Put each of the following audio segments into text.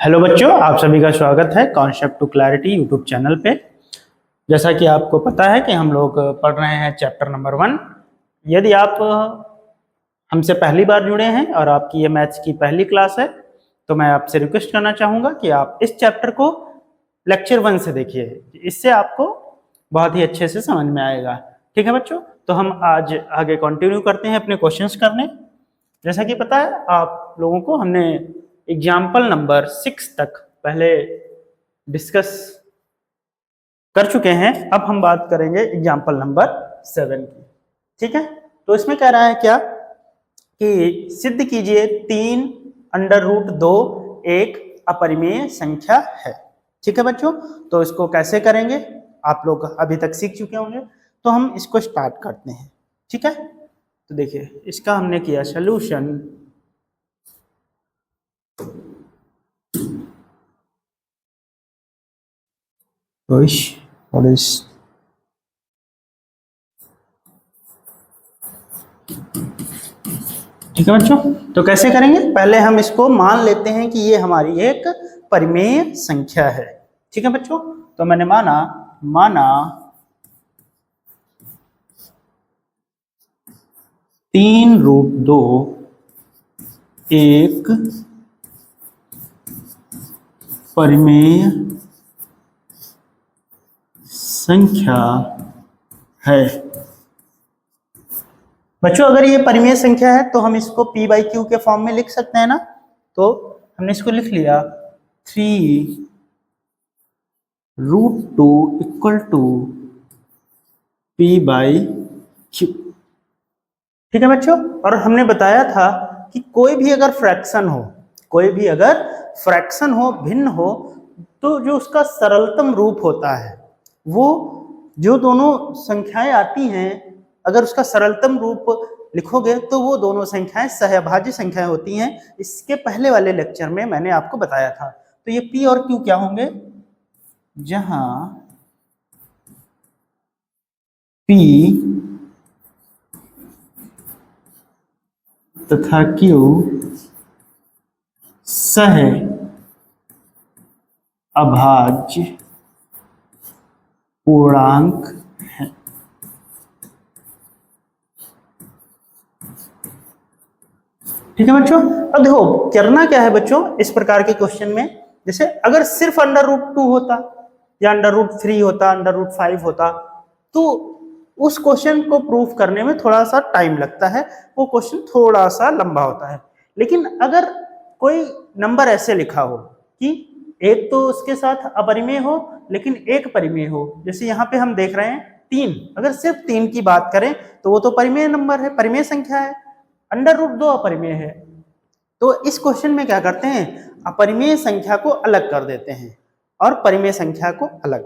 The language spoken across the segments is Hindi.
हेलो बच्चों, आप सभी का स्वागत है concept to clarity YouTube channel पे। जैसा कि आपको पता है कि हम लोग पढ़ रहे हैं चैप्टर नंबर 1। यदि आप हमसे पहली बार जुड़े हैं और आपकी ये मैथ्स की पहली क्लास है तो मैं आपसे रिक्वेस्ट करना चाहूँगा कि आप इस चैप्टर को लेक्चर 1 से देखिए। इससे आपको बहुत ही अच्छे से समझ में आएगा। ठीक है बच्चों, तो हम आज आगे कंटिन्यू करते हैं अपने क्वेश्चंस करने। जैसा कि पता है आप लोगों को, हमने एग्जाम्पल नंबर 6 तक पहले डिस्कस कर चुके हैं। अब हम बात करेंगे एग्जाम्पल नंबर 7 की। ठीक है, तो इसमें कह रहा है क्या कि सिद्ध कीजिए 3 अंडर रूट 2 एक अपरिमेय संख्या है। ठीक है बच्चों, तो इसको कैसे करेंगे आप लोग अभी तक सीख चुके होंगे, तो हम इसको स्टार्ट करते हैं। ठीक है, तो देखिए इसका हमने किया सोल्यूशन। What is ठीक है बच्चों, तो कैसे करेंगे? पहले हम इसको मान लेते हैं कि ये हमारी एक परिमेय संख्या है। ठीक है बच्चों, तो मैंने माना 3 रूट 2 एक परिमेय संख्या है। बच्चों अगर ये परिमेय संख्या है तो हम इसको p बाई क्यू के फॉर्म में लिख सकते हैं ना। तो हमने इसको लिख लिया 3 root 2 equal to p by q. ठीक है बच्चों, और हमने बताया था कि कोई भी अगर फ्रैक्शन हो, भिन्न हो, तो जो उसका सरलतम रूप होता है, वो जो दोनों संख्याएं आती हैं, अगर उसका सरलतम रूप लिखोगे तो वो दोनों संख्याएं सहअभाज्य संख्याएं होती हैं। इसके पहले वाले लेक्चर में मैंने आपको बताया था। तो ये p और q क्या होंगे? जहां p तथा q सहअभाज्य पूर्णांक है। ठीक है बच्चों, अब देखो करना क्या है बच्चों इस प्रकार के क्वेश्चन में। जैसे अगर सिर्फ अंडर रूट 2 होता या अंडर रूट 3 होता, अंडर रूट 5 होता, तो उस क्वेश्चन को प्रूफ करने में थोड़ा सा टाइम लगता है, वो क्वेश्चन थोड़ा सा लंबा होता है। लेकिन अगर कोई नंबर ऐसे लिखा हो कि एक तो उसके साथ अपरिमेय हो लेकिन एक परिमेय हो, जैसे यहाँ पे हम देख रहे हैं 3, अगर सिर्फ 3 की बात करें तो वो तो परिमेय नंबर है, परिमेय संख्या है। अंडर रूट 2 अपरिमेय है, तो इस क्वेश्चन में क्या करते हैं, अपरिमेय संख्या को अलग कर देते हैं और परिमेय संख्या को अलग।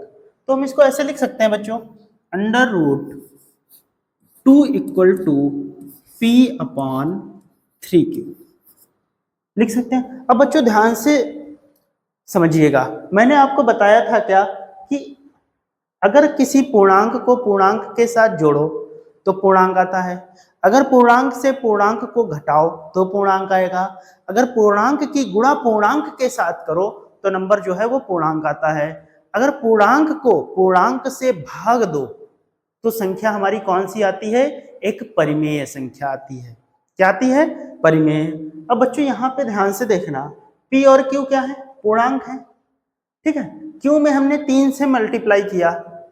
तो हम इसको ऐसे लिख सकते हैं बच्चों, under root 2 equal to p upon 3q लिख सकते हैं। अब बच्चों ध्यान से समझिएगा, मैंने आपको बताया था क्या कि अगर किसी पूर्णांक को पूर्णांक के साथ जोड़ो तो पूर्णांक आता है, अगर पूर्णांक से पूर्णांक को घटाओ तो पूर्णांक आएगा, अगर पूर्णांक की गुणा पूर्णांक के साथ करो तो नंबर जो है वो पूर्णांक आता है, अगर पूर्णांक को पूर्णांक से भाग दो तो संख्या हमारी कौन सी आती है? एक परिमेय संख्या आती है। क्या आती है? परिमेय। अब बच्चों यहाँ पे ध्यान से देखना, p और q क्या है? पूर्णांक है। ठीक है, q में हमने 3 से मल्टीप्लाई किया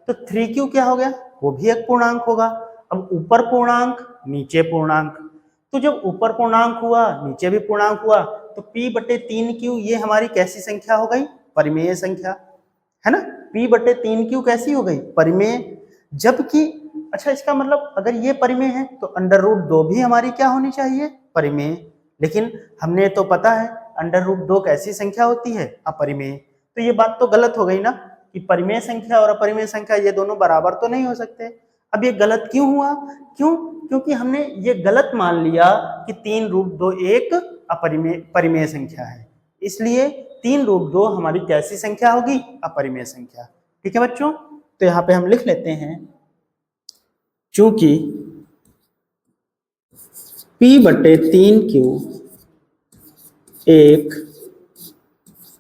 तो 3q क्या हो गया? वो भी एक पूर्णांक होगा। अब ऊपर पूर्णांक नीचे पूर्णांक, तो जब ऊपर पूर्णांक हुआ नीचे भी पूर्णांक हुआ तो p बटे 3q ये हमारी कैसी संख्या हो गई? परिमेय संख्या, है ना। p बटे 3q कैसी हो गई? परिमेय। जबकि अच्छा इसका मतलब अगर ये परिमेय है तो अंडर रूट 2 भी हमारी क्या होनी चाहिए? परिमेय। लेकिन हमने तो पता है अंडर रूट 2 कैसी संख्या होती है? अपरिमेय। तो ये बात तो गलत हो गई ना कि परिमेय संख्या और अपरिमेय संख्या ये दोनों बराबर तो नहीं हो सकते। अब ये गलत क्यों हुआ? क्योंकि हमने ये गलत मान लिया कि 3 रूट 2 एक परिमेय संख्या है, इसलिए 3 रूट 2 हमारी कैसी संख्या होगी? अपरिमेय संख्या। ठीक है बच्चों, तो यहाँ पे हम लिख लेते हैं चूंकि p बटे 3q एक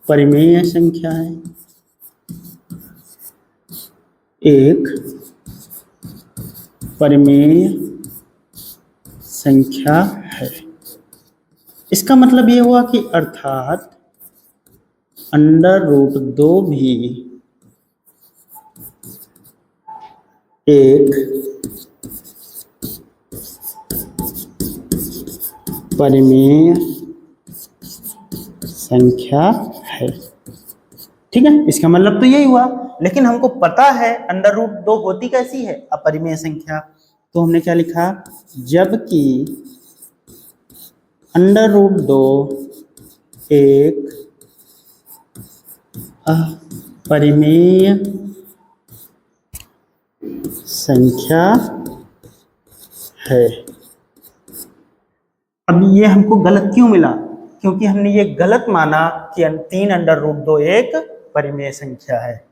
परिमेय संख्या है, एक परिमेय संख्या है। इसका मतलब ये हुआ कि अर्थात √2 भी एक परिमेय संख्या है। ठीक है, इसका मतलब तो यही हुआ। लेकिन हमको पता है √2 होती कैसी है, अपरिमेय संख्या। तो हमने क्या लिखा, जबकि √2 एक अपरिमेय संख्या है। अब ये हमको गलत क्यों मिला, क्योंकि हमने ये गलत माना कि 3√2 एक परिमेय संख्या है।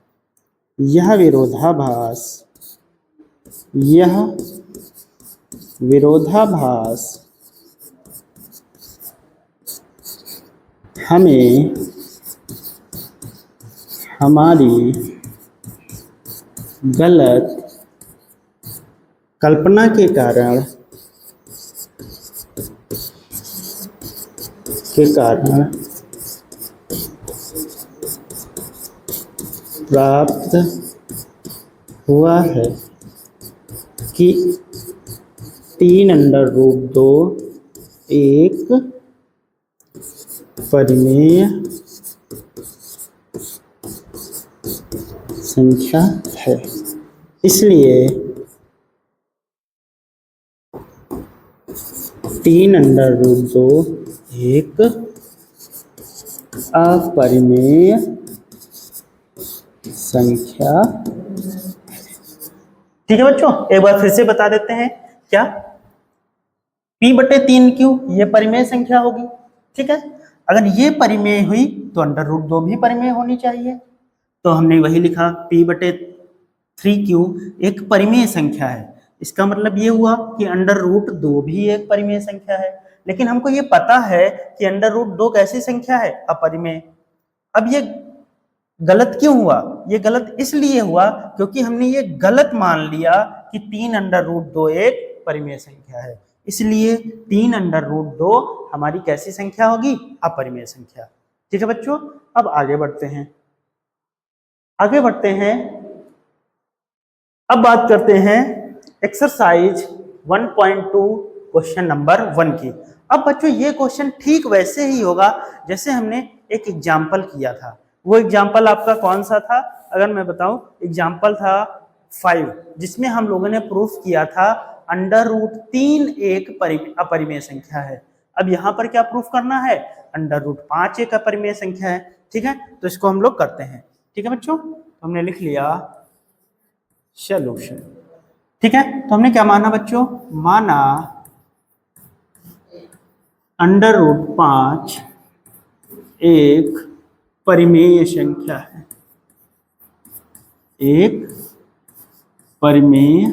यह विरोधाभास हमें हमारी गलत कल्पना के कारण प्राप्त हुआ है कि 3√2 एक परिमेय संख्या है। इसलिए 3√2 एक अपरिमेय संख्या। ठीक है बच्चों, एक बार फिर से बता देते हैं क्या, P/3Q ये परिमेय संख्या होगी। ठीक है, अगर ये परिमेय हुई तो √2 भी परिमेय होनी चाहिए। तो हमने वही लिखा, P/3Q एक परिमेय संख्या है। इसका मतलब ये हुआ कि √2 भी एक परिमेय संख्या है। लेकिन हमको ये पता है कि √2 कैसी संख्या है, अपरिमेय। अब ये गलत क्यों हुआ, ये गलत इसलिए हुआ क्योंकि हमने ये गलत मान लिया कि 3√2 एक परिमेय संख्या है। इसलिए 3√2 हमारी कैसी संख्या होगी, अपरिमेय संख्या। ठीक है बच्चों, अब आगे बढ़ते हैं। अब बात करते हैं एक्सरसाइज 1.2 क्वेश्चन नंबर 1 की। अब बच्चों ये क्वेश्चन ठीक वैसे ही होगा जैसे हमने एक एग्जाम्पल किया था। वो एग्जाम्पल आपका कौन सा था, अगर मैं बताऊं, एग्जाम्पल था 5, जिसमें हम लोगों ने प्रूफ किया था √3 एक अपरिमेय संख्या है। अब यहाँ पर क्या प्रूफ करना है, √5 एक अपरिमेय संख्या है। ठीक है, तो इसको हम लोग करते हैं। ठीक है बच्चों, तो हमने लिख लिया सॉल्यूशन। ठीक है, तो हमने क्या माना बच्चों, माना √5 एक परिमेय संख्या है, एक परिमेय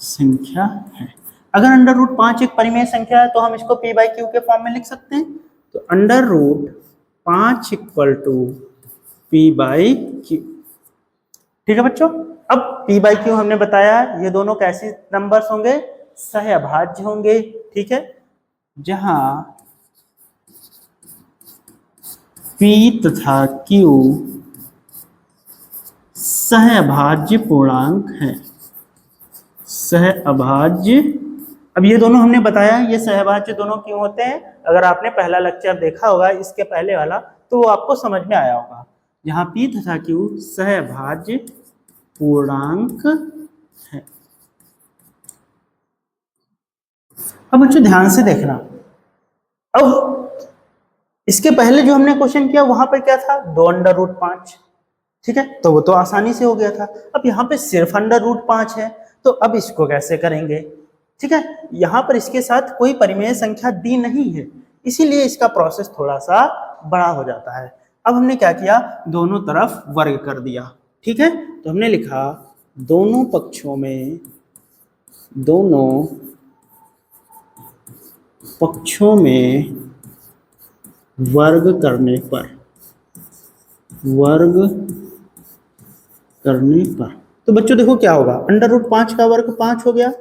संख्या है। अगर √5 एक परिमेय संख्या है तो हम इसको P/Q के फॉर्म में लिख सकते हैं। तो √5 = P/Q। ठीक है बच्चों, अब P/Q हमने बताया ये दोनों कैसे नंबर्स होंगे, सहअभाज्य होंगे। ठीक है, जहां P तथा Q सहअभाज्य पूर्णांक है, सहअभाज्य। अब ये दोनों हमने बताया ये सहअभाज्य दोनों क्यों होते हैं, अगर आपने पहला लेक्चर देखा होगा इसके पहले वाला तो वो आपको समझ में आया होगा। जहां P तथा Q सहअभाज्य पूर्णांक है। अब बच्चों ध्यान से देखना, अब इसके पहले जो हमने क्वेश्चन किया वहां पर क्या था, 2√5। ठीक है, तो वो तो आसानी से हो गया था। अब यहाँ पे सिर्फ √5 है, तो अब इसको कैसे करेंगे। ठीक है, यहाँ पर इसके साथ कोई परिमेय संख्या दी नहीं है, इसीलिए इसका प्रोसेस थोड़ा सा बड़ा हो जाता है। अब हमने क्या किया, दोनों तरफ वर्ग कर दिया। ठीक है, तो हमने लिखा दोनों पक्षों में वर्ग करने पर वर्ग करने पर, तो बच्चों देखो क्या होगा, अंडर रूट 5 का वर्ग 5 हो गया,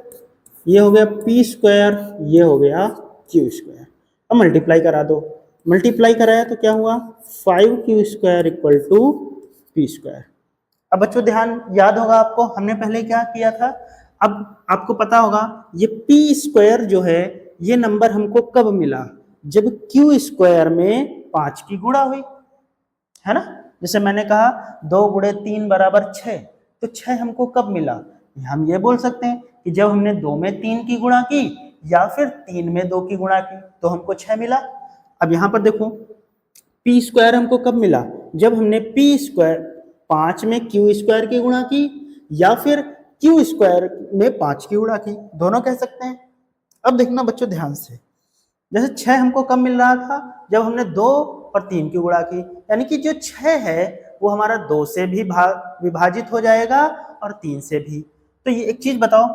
ये हो गया पी स्क्वायर, ये हो गया क्यू स्क्वायर। अब मल्टीप्लाई करा दो, मल्टीप्लाई कराया तो क्या हुआ 5q square equal to P square. अब बच्चों ध्यान याद होगा आपको, हमने पहले क्या किया था, अब आपको पता होगा ये पी स्क्वायर जो है ये नंबर हमको कब मिला, जब क्यू स्क्वायर में 5 की गुणा हुई, है ना। जैसे मैंने कहा 2 गुणे 3 बराबर 6, तो 6 हमको कब मिला, हम ये बोल सकते हैं कि जब हमने 2 में 3 की गुणा की या फिर 3 में 2 की गुणा की तो हमको 6 मिला। अब यहाँ पर देखो पी स्क्वायर हमको कब मिला, जब हमने पी स्क्वायर 5 में क्यू स्क्वायर की गुणा की या फिर क्यू स्क्वायर में 5 की गुणा की, दोनों कह सकते हैं। अब देखना बच्चों ध्यान से, जैसे 6 हमको कब मिल रहा था, जब हमने 2 और 3 की गुणा की, यानी कि जो 6 है वो हमारा 2 से भी विभाजित हो जाएगा और 3 से भी। तो ये एक चीज बताओ,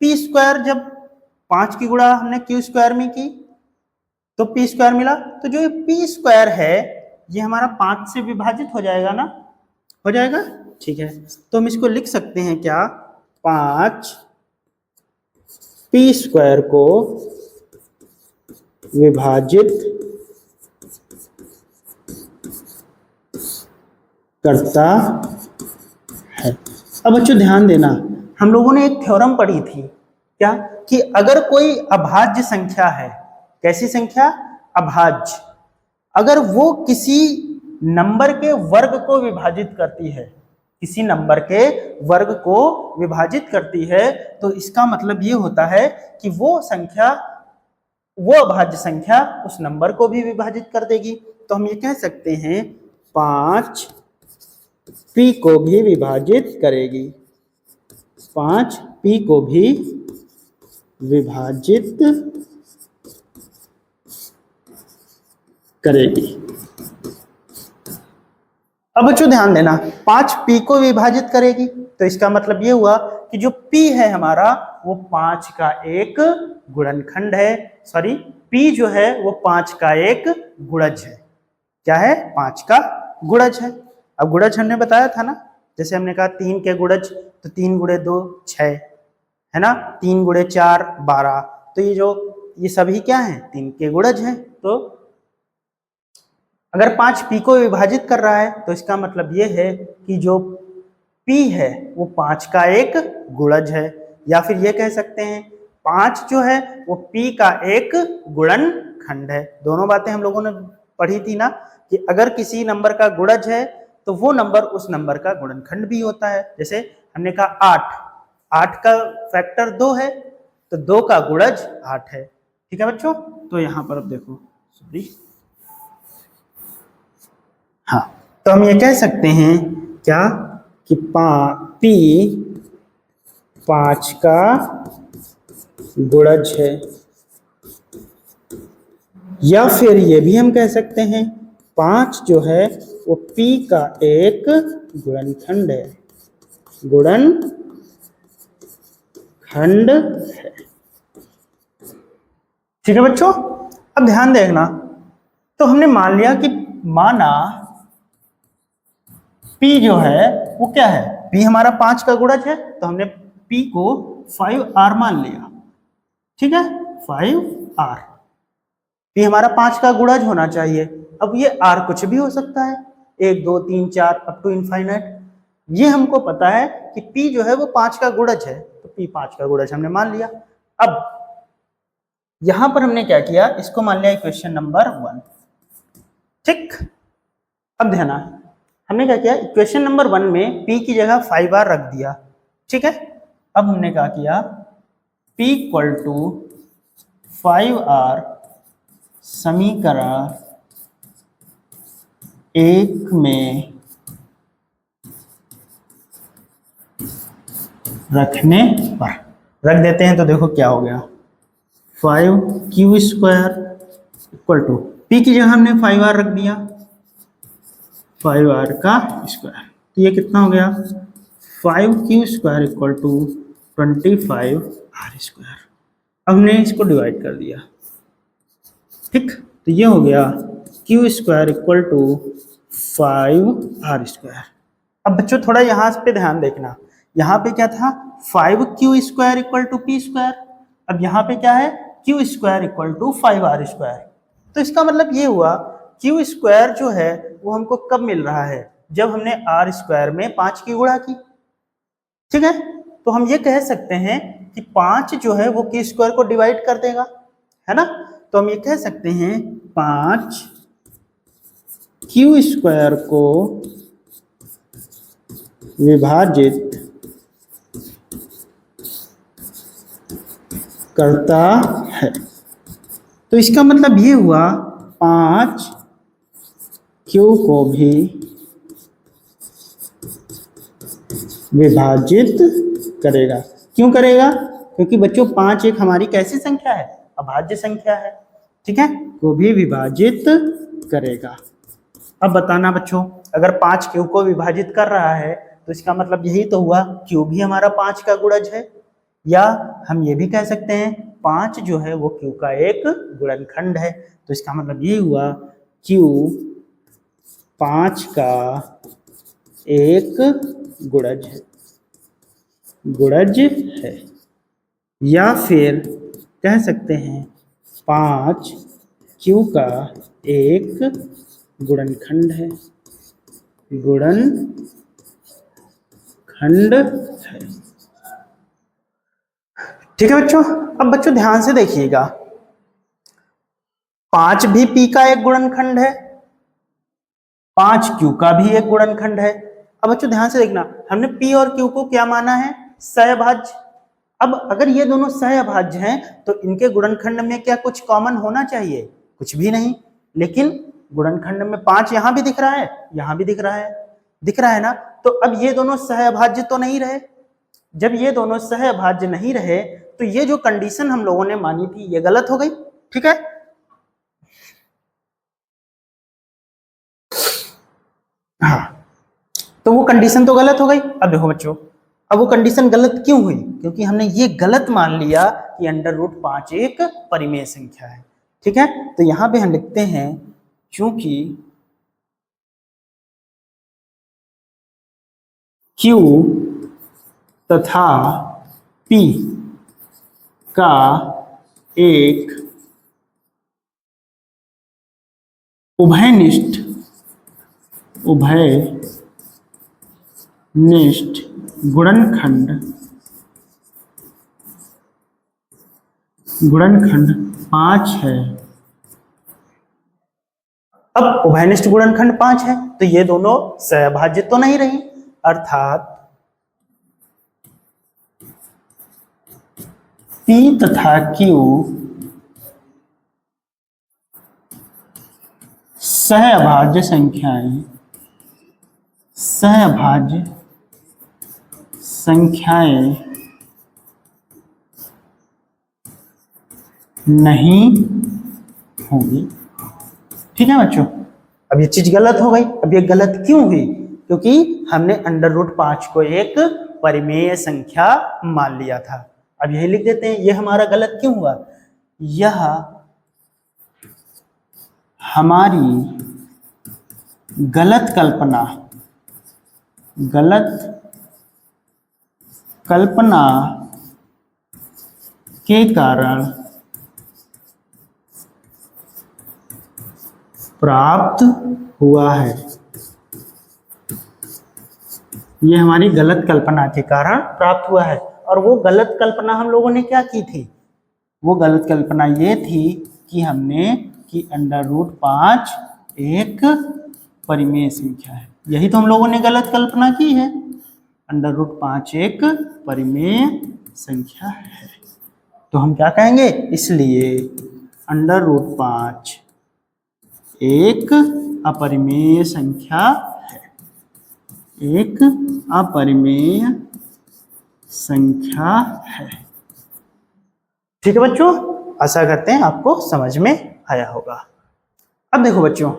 पी स्क्वायर जब 5 की गुणा हमने क्यू स्क्वायर में की तो पी स्क्वायर मिला, तो जो पी स्क्वायर है ये हमारा 5 से विभाजित हो जाएगा ना, हो जाएगा, ठीक है। तो हम इसको लिख सकते हैं क्या, 5 पी स्क्वायर को विभाजित करता है। अब बच्चों ध्यान देना, हम लोगों ने एक थ्योरम पढ़ी थी क्या, कि अगर कोई अभाज्य संख्या है, कैसी संख्या, अभाज्य, अगर वो किसी नंबर के वर्ग को विभाजित करती है, किसी नंबर के वर्ग को विभाजित करती है, तो इसका मतलब ये होता है कि वो संख्या, वो अभाज्य संख्या उस नंबर को भी विभाजित कर देगी। तो हम ये कह सकते हैं 5 पी को भी विभाजित करेगी, 5 पी को भी विभाजित करेगी। अब बच्चों ध्यान देना, 5 पी को विभाजित करेगी, तो इसका मतलब ये हुआ कि जो पी है हमारा वो 5 का एक गुणनखंड है, सॉरी पी जो है वो 5 का एक गुणज है। क्या है, 5 का गुणज है। अब गुणज हमने बताया था ना, जैसे हमने कहा 3 के गुणज, तो 3 गुणे 2 6, है ना, 3 गुणे 4 12, तो ये सभी क्या है, 3 के गुणज हैं। तो अगर 5 पी को विभाजित कर रहा है तो इसका मतलब ये है कि जो पी है वो 5 का एक गुणज है, या फिर ये कह सकते हैं 5 जो है वो पी का एक गुणनखंड है। दोनों बातें हम लोगों ने पढ़ी थी ना, कि अगर किसी नंबर का गुणज है तो वो नंबर उस नंबर का गुणनखंड भी होता है। जैसे हमने कहा 8 का फैक्टर 2 है, तो 2 का गुणज 8 है। ठीक है बच्चों, तो यहाँ पर अब देखो, सॉरी, हाँ, तो हम ये कह सकते हैं क्या कि पी 5 का गुणज है, या फिर ये भी हम कह सकते हैं 5 जो है वो पी का एक गुणनखंड है, गुणनखंड है। ठीक है बच्चों, अब ध्यान देखना, तो हमने मान लिया कि माना P जो है वो क्या है, P हमारा 5 का गुणज है, तो हमने P को 5R मान लिया। ठीक है, 5R, P हमारा 5 का गुणज होना चाहिए। अब ये R कुछ भी हो सकता है, 1 2 3 4 अप टू इनफाइनाइट। ये हमको पता है कि P जो है वो 5 का गुणज है, तो P 5 का गुणज हमने मान लिया। अब यहां पर हमने क्या किया, इसको मान लिया इक्वेशन नंबर 1। ठीक, अब ध्यान, हमने क्या किया, इक्वेशन नंबर 1 में P की जगह 5R रख दिया। ठीक है, अब हमने क्या किया, P इक्वल टू 5R समीकरण 1 में रखने पर रख देते हैं, तो देखो क्या हो गया, 5q square equal to P की जगह हमने 5R रख दिया, 5R का स्क्वायर, तो ये कितना हो गया, 5q square equal to 25R square. अब हमने इसको डिवाइड कर दिया। ठीक, तो ये हो गया q square equal to 5r²। अब बच्चों थोड़ा यहाँ पे ध्यान देखना, यहाँ पे क्या था 5q² इक्वल टू p²। अब यहाँ पे क्या है q² इक्वल टू 5r²। तो इसका मतलब ये हुआ q² जो है वो हमको कब मिल रहा है, जब हमने r² में 5 की गुणा की। ठीक है, तो हम ये कह सकते हैं कि 5 जो है वो q² को डिवाइड कर देगा, है ना। तो हम ये कह सकते हैं 5 q² को विभाजित करता है। तो इसका मतलब ये हुआ 5 q को भी विभाजित करेगा। क्यों करेगा? क्योंकि बच्चों 5 एक हमारी कैसी संख्या है, अभाज्य संख्या है। ठीक है, को भी विभाजित करेगा। अब बताना बच्चों, अगर 5 q को विभाजित कर रहा है तो इसका मतलब यही तो हुआ q भी हमारा 5 का गुणज है, या हम ये भी कह सकते हैं 5 जो है वो q का एक गुणनखंड है। तो इसका मतलब ये हुआ q 5 का एक गुणज है, या फिर कह सकते हैं 5 q का एक गुणनखंड है, है। ठीक है बच्चों, अब बच्चों ध्यान से देखिएगा, 5 भी p का एक गुणनखंड है, 5 q का भी एक गुणनखंड है। अब बच्चों ध्यान से देखना, हमने p और q को क्या माना है, सहअभाज्य। अब अगर ये दोनों सहअभाज्य हैं तो इनके गुणनखंड में क्या कुछ कॉमन होना चाहिए? कुछ भी नहीं। लेकिन गुणनखंड में 5 यहाँ भी दिख रहा है, यहाँ भी दिख रहा है ना। तो अब ये दोनों सहअभाज्य तो नहीं रहे। जब ये दोनों सहअभाज्य नहीं रहे तो ये जो कंडीशन हम लोगों ने मानी थी ये गलत हो गई। ठीक है, हाँ, तो वो कंडीशन तो गलत हो गई। अब देखो बच्चों, अब वो कंडीशन गलत क्यों हुई? क्योंकि हमने ये गलत मान लिया कि √5 एक परिमेय संख्या है। ठीक है, तो यहां पे हम लिखते हैं चूंकि Q तथा P का एक उभयनिष्ठ गुणनखंड 5 है। अब उभयनिष्ठ गुणनखंड 5 है तो ये दोनों सहअभाज्य तो नहीं रही, अर्थात P तथा Q सहअभाज्य संख्याएं नहीं होंगी। ठीक है बच्चों, अब ये चीज गलत हो गई। अब ये गलत क्यों हुई? क्योंकि हमने √5 को एक परिमेय संख्या मान लिया था। अब यही लिख देते हैं, ये हमारा गलत क्यों हुआ? यह हमारी गलत कल्पना के कारण प्राप्त हुआ है। ये हमारी गलत कल्पना के कारण प्राप्त हुआ है। और वो गलत कल्पना हम लोगों ने क्या की थी? वो गलत कल्पना ये थी कि हमने कि √5 एक परिमेय संख्या है। यही तो हम लोगों ने गलत कल्पना की है, √5 एक परिमेय संख्या है। तो हम क्या कहेंगे? इसलिए √5 एक अपरिमेय संख्या है, एक अपरिमेय संख्या है। ठीक है बच्चों, आशा करते हैं आपको समझ में आया होगा। अब देखो बच्चों,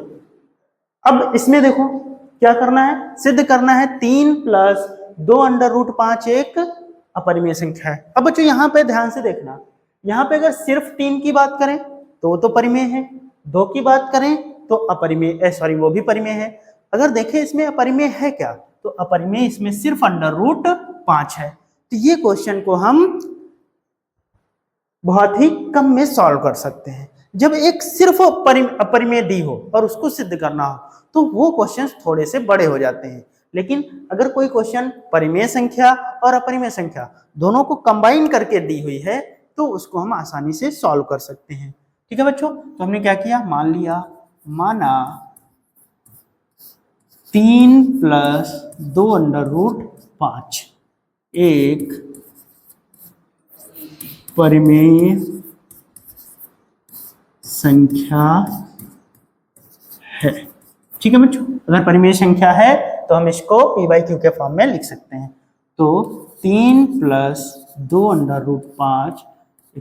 अब इसमें देखो क्या करना है, सिद्ध करना है 3 + 2 √5 एक अपरिमेय संख्या है। अब बच्चों यहाँ पे ध्यान से देखना, यहाँ पे अगर सिर्फ 3 की बात करें तो परिमेय है, 2 की बात करें तो अपरिमेय, वो भी परिमेय है। अगर देखें इसमें अपरिमेय है क्या, तो अपरिमेय इसमें सिर्फ √5 है। तो ये क्वेश्चन को हम बहुत ही कम में सॉल्व कर सकते हैं। जब एक सिर्फ अपरिमेय दी हो और उसको सिद्ध करना हो तो वो क्वेश्चंस थोड़े से बड़े हो जाते हैं। लेकिन अगर कोई क्वेश्चन परिमेय संख्या और अपरिमेय संख्या दोनों को कंबाइन करके दी हुई है तो उसको हम आसानी से सॉल्व कर सकते हैं। ठीक है बच्चों, तो हमने क्या किया, माना 3 + 2√5 एक परिमेय संख्या है। ठीक है बच्चों, अगर परिमेय संख्या है तो हम इसको p/q के फॉर्म में लिख सकते हैं। तो 3 + 2√5 =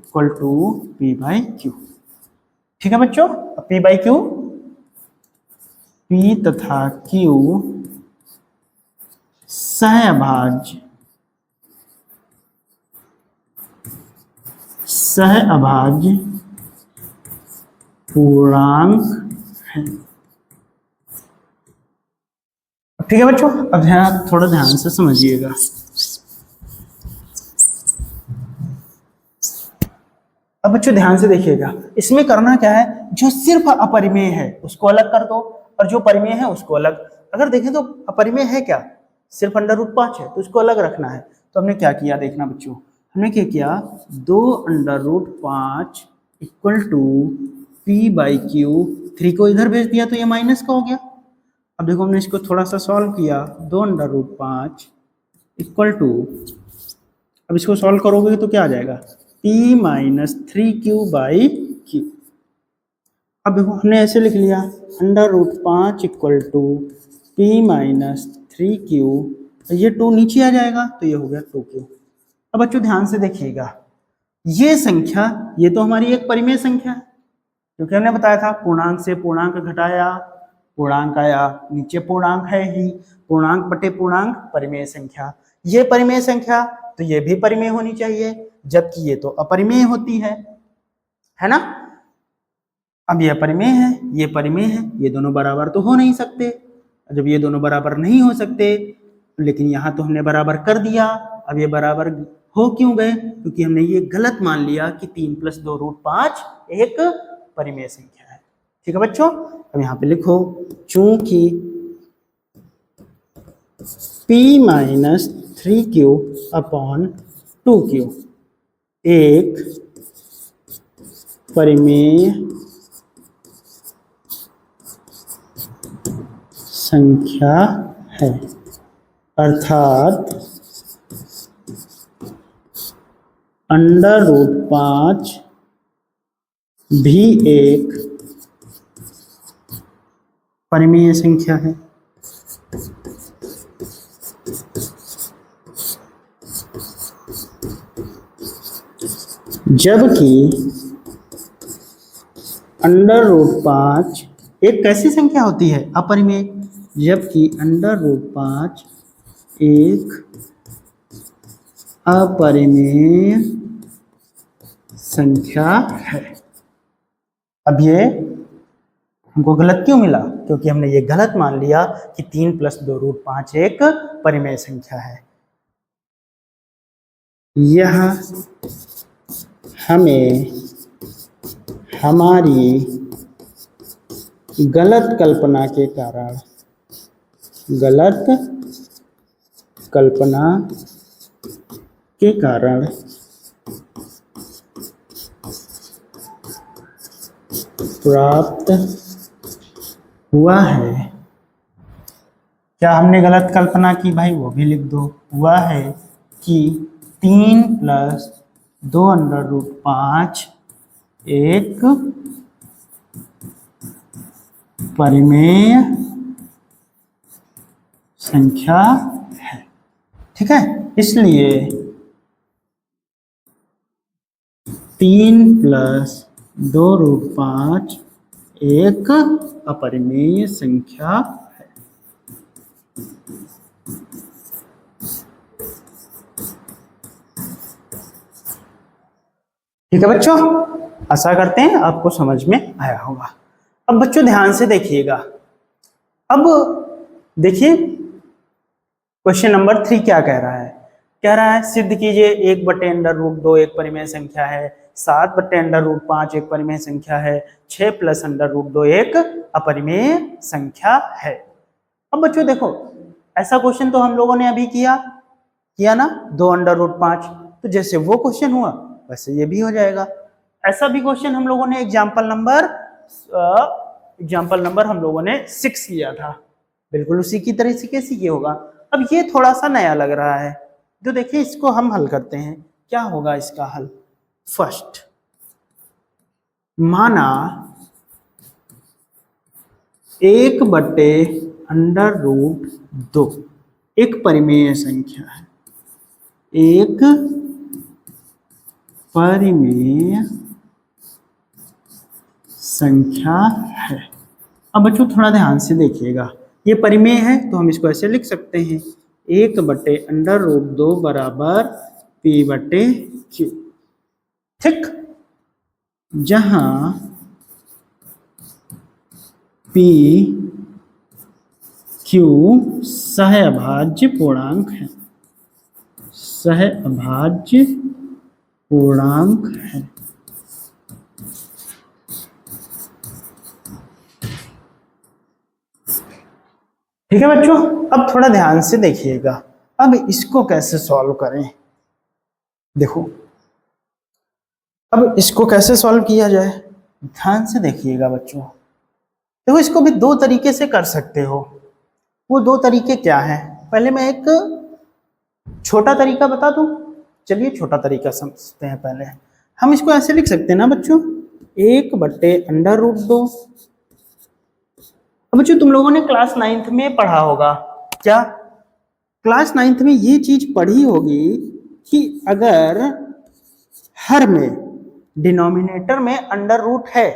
p/q। ठीक है बच्चों, p/q, p तथा q सहअभाज्य पूर्णांक है। ठीक है बच्चों, अब थोड़ा ध्यान से समझिएगा। अब बच्चों ध्यान से देखिएगा, इसमें करना क्या है, जो सिर्फ अपरिमेय है उसको अलग कर दो और जो परिमेय है उसको अलग। अगर देखें तो अपरिमेय है क्या, सिर्फ √5 है तो उसको अलग रखना है। तो हमने क्या किया, देखना बच्चों, हमने क्या किया, 2√5 = p/q, 3 को इधर भेज दिया तो ये माइनस का हो गया। अब देखो हमने इसको थोड़ा सा सॉल्व किया, 2√5 = अब इसको सॉल्व करोगे तो क्या आ जाएगा, p - 3q/q। अब देखो हमने ऐसे लिख लिया, √5 = p - 3q, ये 2 नीचे आ जाएगा तो ये हो गया 2q। अब बच्चों ध्यान से देखिएगा, ये संख्या, ये तो हमारी एक परिमेय संख्या है क्योंकि हमने बताया था पूर्णांक से पूर्णांक घटाया, पूर्णांक आया, नीचे पूर्णांक है ही, पूर्णांक बटे पूर्णांक परिमेय संख्या। ये परिमेय संख्या तो ये भी परिमेय होनी चाहिए, जबकि ये तो अपरिमेय होती है ना। अब ये अपरिमेय है, ये परिमेय है, ये दोनों बराबर तो हो नहीं सकते। जब ये दोनों बराबर नहीं हो सकते, लेकिन यहाँ तो हमने बराबर कर दिया, अब ये बराबर हो क्यों गए, क्योंकि हमने ये गलत मान लिया कि 3 + 2√5 एक परिमेय संख्या है। ठीक है बच्चों, अब यहाँ पे लिखो, चूंकि p - 3q/2q एक परिमेय संख्या है, अर्थात √5 भी एक परिमेय संख्या है। जबकि √5 एक कैसी संख्या होती है, अपरिमेय, जबकि √5 एक अपरिमेय संख्या है। अब ये हमको गलत क्यों मिला, क्योंकि हमने ये गलत मान लिया कि 3 + 2√5 एक परिमेय संख्या है। यह हमें हमारी गलत कल्पना के कारण प्राप्त हुआ है। क्या हमने गलत कल्पना की भाई, वो भी लिख दो। हुआ है कि 3 + 2√5 एक परिमेय संख्या है। ठीक है, इसलिए 3 + 2√5 एक अपरिमेय संख्या है। ठीक है बच्चों, आशा करते हैं आपको समझ में आया होगा। अब बच्चों ध्यान से देखिएगा, अब देखिए क्वेश्चन नंबर 3 क्या कह रहा है। कह रहा है सिद्ध कीजिए 1/√2 एक परिमेय संख्या है, 7/√5 एक परिमेय संख्या है, 6 + √2 एक अपरिमेय संख्या है। अब बच्चों देखो, ऐसा क्वेश्चन तो हम लोगों ने अभी किया ना 2/5। तो जैसे वो क्वेश्चन हुआ वैसे ये भी हो जाएगा। ऐसा भी क्वेश्चन हम लोगों ने एग्जाम्पल नंबर हम लोगों ने 6 किया था, बिल्कुल उसी की तरह से कैसे ये होगा। अब ये थोड़ा सा नया लग रहा है, जो देखिए इसको हम हल करते हैं। क्या होगा इसका हल। फर्स्ट, माना 1/√2 एक परिमेय संख्या है, एक परिमेय संख्या है। अब बच्चों थोड़ा ध्यान से देखिएगा, ये परिमेय है तो हम इसको ऐसे लिख सकते हैं 1/√2 बराबर P/Q। ठीक, जहां P Q सहअभाज्य पूर्णांक है, सहअभाज्य पूर्णांक है। ठीक है बच्चों, अब थोड़ा ध्यान से देखिएगा, अब इसको कैसे सॉल्व करें। देखो अब इसको कैसे सॉल्व किया जाए, ध्यान से देखिएगा बच्चों। देखो इसको भी दो तरीके से कर सकते हो। वो दो तरीके क्या हैं, पहले मैं एक छोटा तरीका बता दूं। चलिए छोटा तरीका समझते हैं। पहले हम इसको ऐसे लिख सकते हैं ना बच्चों, 1/√2। अब बच्चों तुम लोगों ने क्लास 9th में पढ़ा होगा, क्या क्लास 9th में ये चीज पढ़ी होगी कि अगर हर में डिनोमिनेटर में अंडर रूट है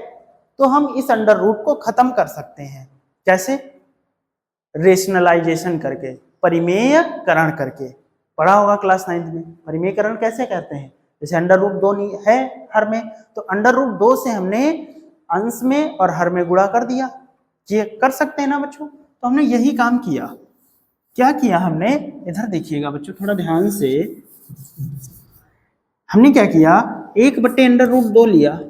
तो हम इस अंडर रूट को खत्म कर सकते हैं। कैसे, रेशनलाइजेशन करके, परिमेयकरण करके। पढ़ा होगा क्लास 9th में। परिमेयकरण कैसे कहते हैं, जैसे अंडर रूट 2 है हर में, तो अंडर रूट 2 से हमने अंश में और हर में गुणा कर दिया। ये कर सकते हैं ना बच्चों, तो हमने यही काम किया। क्या किया हमने, इधर देखिएगा बच्चों थोड़ा ध्यान से। हमने क्या किया, 1/√2 लिया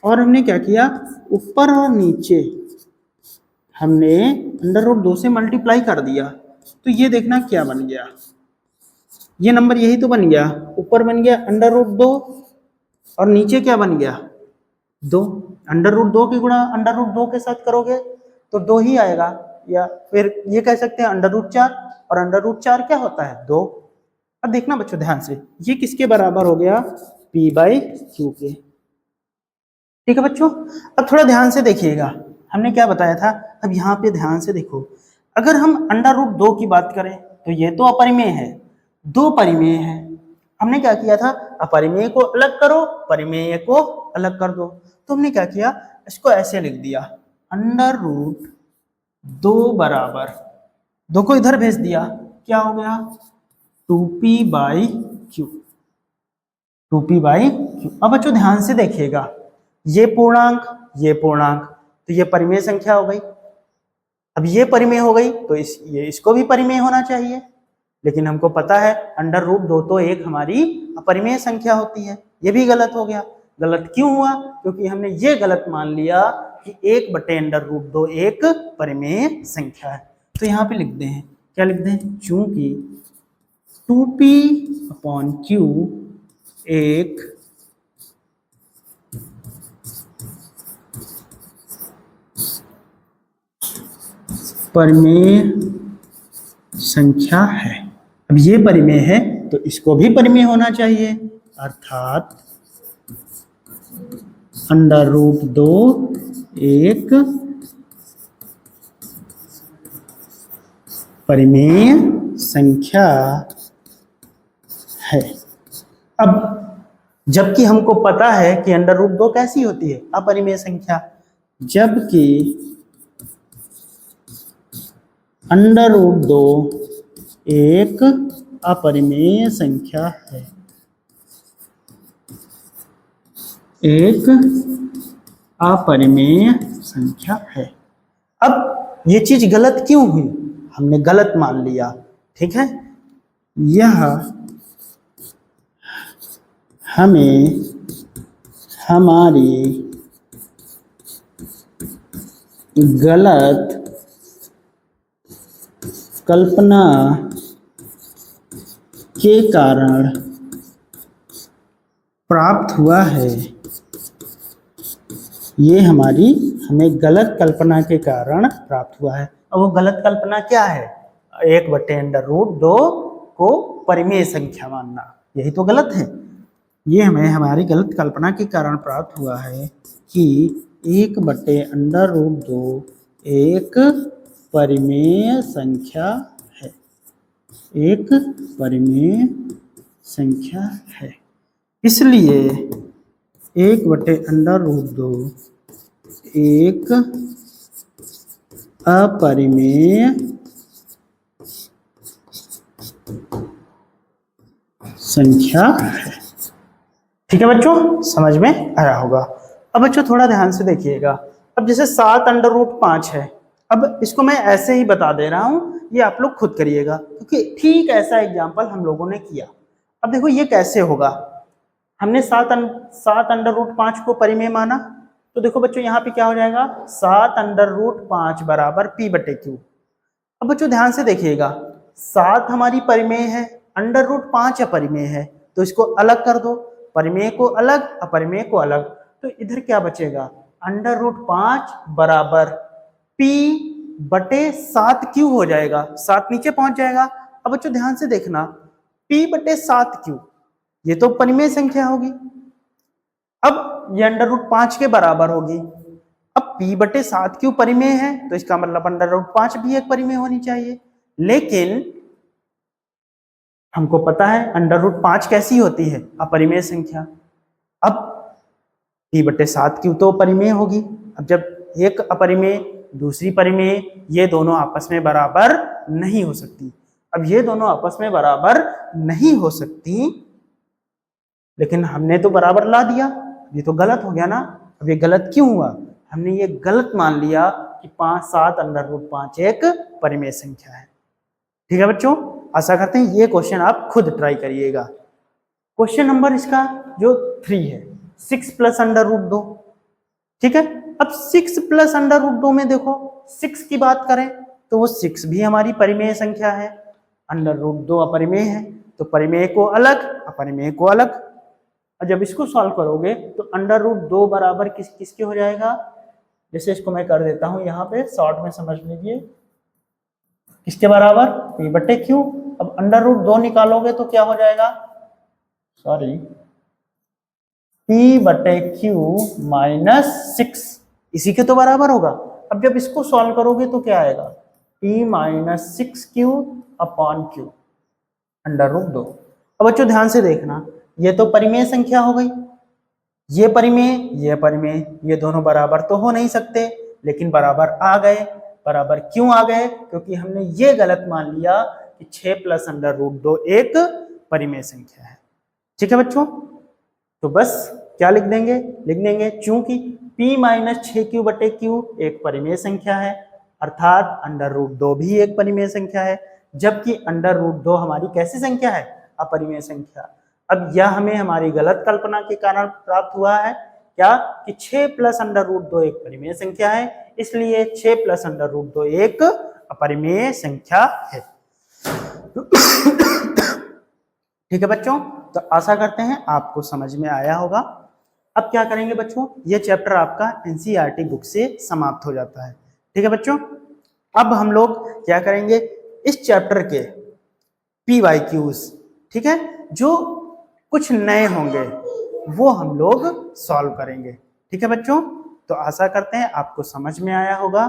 और हमने क्या किया, ऊपर और नीचे हमने अंडर रूट 2 से मल्टीप्लाई कर दिया। तो ये देखना क्या बन गया, ये नंबर यही तो बन गया। ऊपर बन गया अंडर रूट 2 और नीचे क्या बन गया, 2। अंडर रूट 2 की गुणा अंडर रूट 2 के साथ करोगे तो 2 ही आएगा, या फिर ये कह सकते हैं अंडर रूट 4, और अंडर रूट 4 क्या होता है, 2। अब देखना बच्चों ध्यान से, ये किसके बराबर हो गया, P/Q के। ठीक है बच्चों, अब थोड़ा ध्यान से देखिएगा, हमने क्या बताया था। अब यहाँ पे ध्यान से देखो, अगर हम अंडर रूट 2 की बात करें तो ये तो अपरिमेय है, दो परिमेय है। हमने क्या किया था, अपरिमेय को अलग करो, परिमेय को अलग कर दो। तो हमने क्या किया, इसको ऐसे लिख दिया, अंडर रूट 2 बराबर 2 को इधर भेज दिया, क्या हो गया, 2P/Q। 2P/Q। अब बच्चों ध्यान से देखिएगा, ये पूर्णांक ये पूर्णांक, तो ये परिमेय संख्या हो गई। अब ये परिमेय हो गई तो इसको भी परिमेय होना चाहिए, लेकिन हमको पता है अंडर रूट 2 तो एक हमारी अपरिमेय संख्या होती है। ये भी गलत हो गया। गलत क्यों हुआ, क्योंकि हमने ये गलत मान लिया कि 1/√2 एक परिमेय संख्या है। तो यहाँ पे लिख दें, क्या लिख दें, चूंकि 2P/Q एक परिमेय संख्या है। अब ये परिमेय है तो इसको भी परिमेय होना चाहिए, अर्थात अंडर रूट 2 एक परिमेय संख्या है। अब जबकि हमको पता है कि अंडर रूट 2 कैसी होती है, अपरिमेय संख्या, जबकि अंडर रूट 2 एक अपरिमेय संख्या है, एक अपरिमेय संख्या है। अब ये चीज गलत क्यों हुई, हमने गलत मान लिया, ठीक है। यह हमें हमारी गलत कल्पना के कारण प्राप्त हुआ है। ये हमें गलत कल्पना के कारण प्राप्त हुआ है। अब वो गलत कल्पना क्या है, 1/√2 को परिमेय संख्या मानना, यही तो गलत है। ये हमें हमारी गलत कल्पना के कारण प्राप्त हुआ है कि 1/√2 एक परिमेय संख्या है, एक परिमेय संख्या है। इसलिए 1/√2 एक अपरिमेय संख्या है। ठीक है बच्चों, समझ में आया होगा। अब बच्चों थोड़ा ध्यान से देखिएगा। अब जैसे 7/5 है, अब इसको मैं ऐसे ही बता दे रहा हूं, ये आप लोग खुद करिएगा, क्योंकि ठीक ऐसा एग्जाम्पल हम लोगों ने किया। अब देखो ये कैसे होगा, हमने 7/5 को परिमेय माना, तो देखो बच्चों यहाँ पे क्या हो जाएगा, 7/5 बराबर p/q। अब बच्चों ध्यान से देखिएगा, 7 हमारी परिमेय है, √5 अपरिमेय है, तो इसको अलग कर दो, परिमेय को अलग अपरिमेय को अलग, तो इधर क्या बचेगा, √5 बराबर p/7q हो जाएगा, 7 नीचे पहुंच जाएगा। अब बच्चों ध्यान से देखना, p/7q ये तो परिमेय संख्या होगी, अब ये √5 के बराबर होगी। अब p/7q परिमेय है, तो इसका मतलब √5 भी एक परिमेय होनी चाहिए। लेकिन हमको पता है √5 कैसी होती है, अपरिमेय संख्या। अब p/7q तो परिमेय होगी। अब जब एक अपरिमेय दूसरी परिमेय, ये दोनों आपस में बराबर नहीं हो सकती। अब ये दोनों आपस में बराबर नहीं हो सकती, लेकिन हमने तो बराबर ला दिया, ये तो गलत हो गया ना। अब ये गलत क्यों हुआ, हमने ये गलत मान लिया कि 7/5 एक परिमेय संख्या है। ठीक है बच्चों, आशा करते हैं ये क्वेश्चन आप खुद ट्राई करिएगा। क्वेश्चन नंबर इसका जो 3 है, 6 + √2। ठीक है, अब 6 + √2 में देखो 6 की बात करें तो वो 6 भी हमारी परिमेय संख्या है, √2 अपरिमेय है, तो परिमेय को अलग अपरिमेय को अलग। और जब इसको सॉल्व करोगे तो √2 बराबर किसके हो जाएगा, जैसे इसको मैं कर देता हूं यहाँ पे शॉर्ट में समझ लीजिए, किसके बराबर, p/q। अब √2 निकालोगे तो क्या हो जाएगा, सॉरी p/q - 6 इसी के तो बराबर होगा। अब जब इसको सॉल्व करोगे तो क्या आएगा, p - 6q/q √2। अब बच्चों ध्यान से देखना, ये तो परिमेय संख्या हो गई, ये परिमेय, ये दोनों बराबर तो हो नहीं सकते, लेकिन बराबर आ गए। बराबर क्यों आ गए, क्योंकि हमने ये गलत मान लिया कि 6 + √2 एक परिमेय संख्या है। ठीक है बच्चों, तो बस क्या लिख देंगे, चूंकि p - 6q/q एक परिमेय संख्या है, अर्थात √2 भी एक परिमेय संख्या है, जबकि √2 हमारी कैसी संख्या है, अपरिमेय संख्या। अब यह हमें हमारी गलत कल्पना के कारण प्राप्त हुआ है, क्या कि 6 + √2 एक परिमेय संख्या है, इसलिए 6 + √2 एक अपरिमेय संख्या है। ठीक है बच्चों, तो आशा करते हैं आपको समझ में आया होगा। अब क्या करेंगे बच्चों, ये चैप्टर आपका एनसीईआरटी बुक से समाप्त हो जाता है। ठीक है बच्चों, अब हम लोग क्या करेंगे, इस चैप्टर के PYQs, ठीक है, जो कुछ नए होंगे वो हम लोग सॉल्व करेंगे। ठीक है बच्चों, तो आशा करते हैं आपको समझ में आया होगा,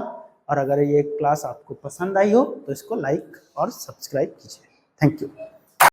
और अगर ये क्लास आपको पसंद आई हो तो इसको लाइक और सब्सक्राइब कीजिए। Thank you.